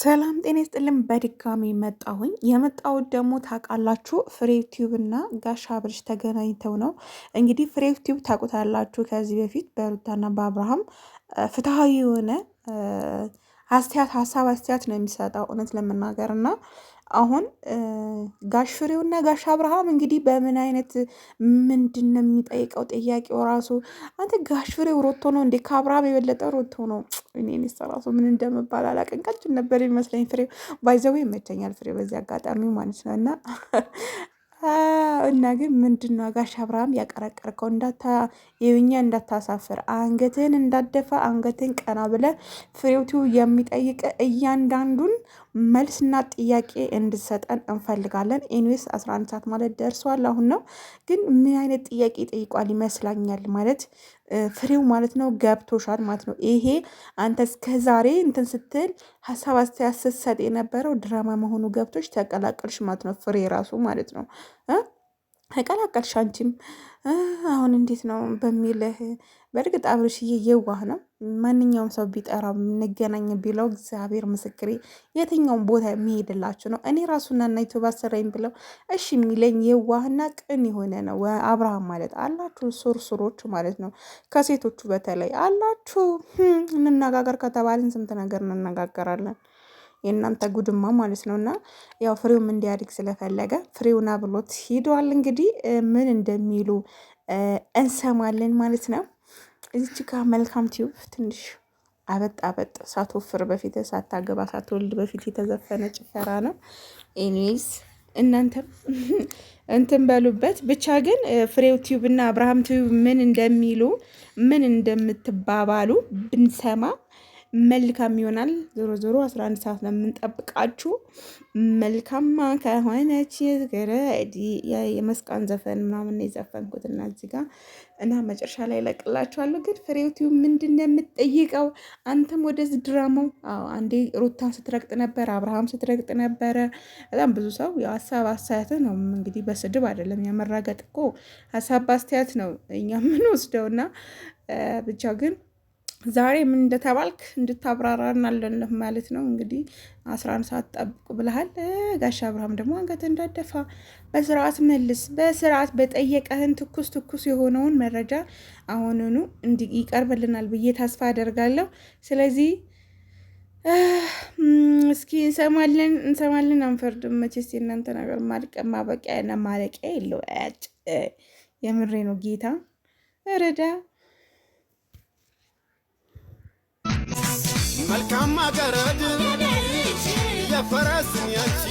ሰላም ጤና ይስጥልን። በድጋሚ መጣሁኝ። የመጣሁት ደግሞ ታውቃላችሁ ፍሬ ቲዩብ እና ጋሽ አብርሽ ተገናኝተው ነው። እንግዲህ ፍሬ ቲዩብ ታውቁታላችሁ። ከዚህ በፊት በሩታና በአብርሃም ፍትሐዊ የሆነ ሀሳብ አስተያየት ነው የሚሰጠው እውነት ለመናገር እና አሁን ጋሽ ፍሬውና ጋሽ አብርሃም እንግዲህ በምን አይነት ምንድን ነው የሚጠይቀው ጥያቄው ራሱ አንተ ጋሽ ፍሬው ሮቶ ነው እንዴ? ከአብርሃም የበለጠ ሮቶ ነው። እኔ ራሱ ምን እንደምባል አላቀንቃችን ነበር ይመስለኝ። ፍሬው ባይዘው ይመቸኛል። ፍሬው በዚህ አጋጣሚ ማለት ነው እና ግን ምንድነው ጋሽ አብርሃም ያቀረቀርከው የኛ እንዳታሳፍር አንገትህን እንዳደፋ አንገትህን ቀና ብለ ፍሬውቲው የሚጠይቅ እያንዳንዱን መልስና ጥያቄ እንድሰጠን እንፈልጋለን። ኤኒዌይስ 11 ሰዓት ማለት ደርሷል። አሁን ነው ግን ምን አይነት ጥያቄ ጠይቋል ይመስላኛል ማለት ፍሬው ማለት ነው ገብቶሻል ማለት ነው። ይሄ አንተ እስከ ዛሬ እንትን ስትል ሀሳብ አስተያየት ስትሰጥ የነበረው ድራማ መሆኑ ገብቶች ተቀላቀልሽ ማለት ነው። ፍሬ ራሱ ማለት ነው ተቀላቀልሽ አንቺም አሁን እንዴት ነው በሚልህ። በእርግጥ አብርሽዬ የዋህ ነው። ማንኛውም ሰው ቢጠራ እንገናኝ ቢለው እግዚአብሔር ምስክሬ የትኛውም ቦታ የሚሄድላችሁ ነው። እኔ ራሱና እና ዩቱብ አሰራኝ ብለው እሺ የሚለኝ የዋህና ቅን የሆነ ነው። አብርሃም ማለት አላችሁ ሱርሱሮች ማለት ነው። ከሴቶቹ በተለይ አላችሁ። እንነጋገር ከተባልን ስንት ነገር እንነጋገራለን። የእናንተ ጉድማ ማለት ነው። እና ያው ፍሬውም እንዲያድግ ስለፈለገ ፍሬውና ብሎት ሂደዋል። እንግዲህ ምን እንደሚሉ እንሰማለን ማለት ነው። እዚች ጋር መልካም ቲዩብ ትንሽ አበጥ ሳትወፍር በፊት ሳታገባ ሳትወልድ በፊት የተዘፈነ ጭፈራ ነው። ኤኒዌይስ እናንተም እንትን በሉበት ብቻ። ግን ፍሬው ቲዩብ እና አብርሃም ቲዩብ ምን እንደሚሉ ምን እንደምትባባሉ ብንሰማ መልካም ይሆናል። ዞሮ ዞሮ 11 ሰዓት ነው የምንጠብቃችሁ። መልካማ ከሆነች ገረዲ የመስቃን ዘፈን ምናምን የዘፈንኩት እና እዚህ ጋር እና መጨረሻ ላይ ለቅላችኋለሁ። ግን ፍሬው ቲዩብ ምንድን ነው የምትጠይቀው? አንተም ወደዚህ ድራማው አንዴ ሩታን ስትረግጥ ነበር፣ አብርሃም ስትረግጥ ነበረ። በጣም ብዙ ሰው የሀሳብ አስተያየት ነው እንግዲህ በስድብ አይደለም። የመራገጥ እኮ ሀሳብ አስተያየት ነው እኛ ምን ወስደው እና ብቻ ግን ዛሬ ምን እንደተባልክ እንድታብራራናለን ማለት ነው። እንግዲህ 11 ሰዓት ጠብቁ ብለሃል። ጋሽ አብርሃም ደግሞ አንገት እንዳደፋ በስርዓት መልስ። በስርዓት በጠየቀህን ትኩስ የሆነውን መረጃ አሁኑኑ ይቀርብልናል ብዬ ተስፋ አደርጋለሁ። ስለዚህ እስኪ እንሰማለን አንፈርድም። መቼስ የእናንተ ነገር ማለቂያ የለው። የምሬ ነው ጌታ ረዳ መልካም አገረድ የፈረስን ያቺ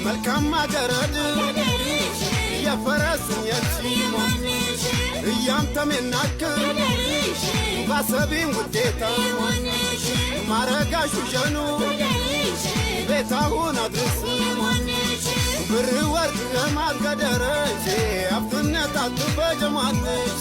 መልካም አገረድ የፈረስን ያቺ እያምተም የናክር ባሰቢን ውዴታ ማረጋሹ ጀኑ ቤታሁን አድርስ ብር ወርቅ ለማልገደረች አፍትነት አትበጀማለች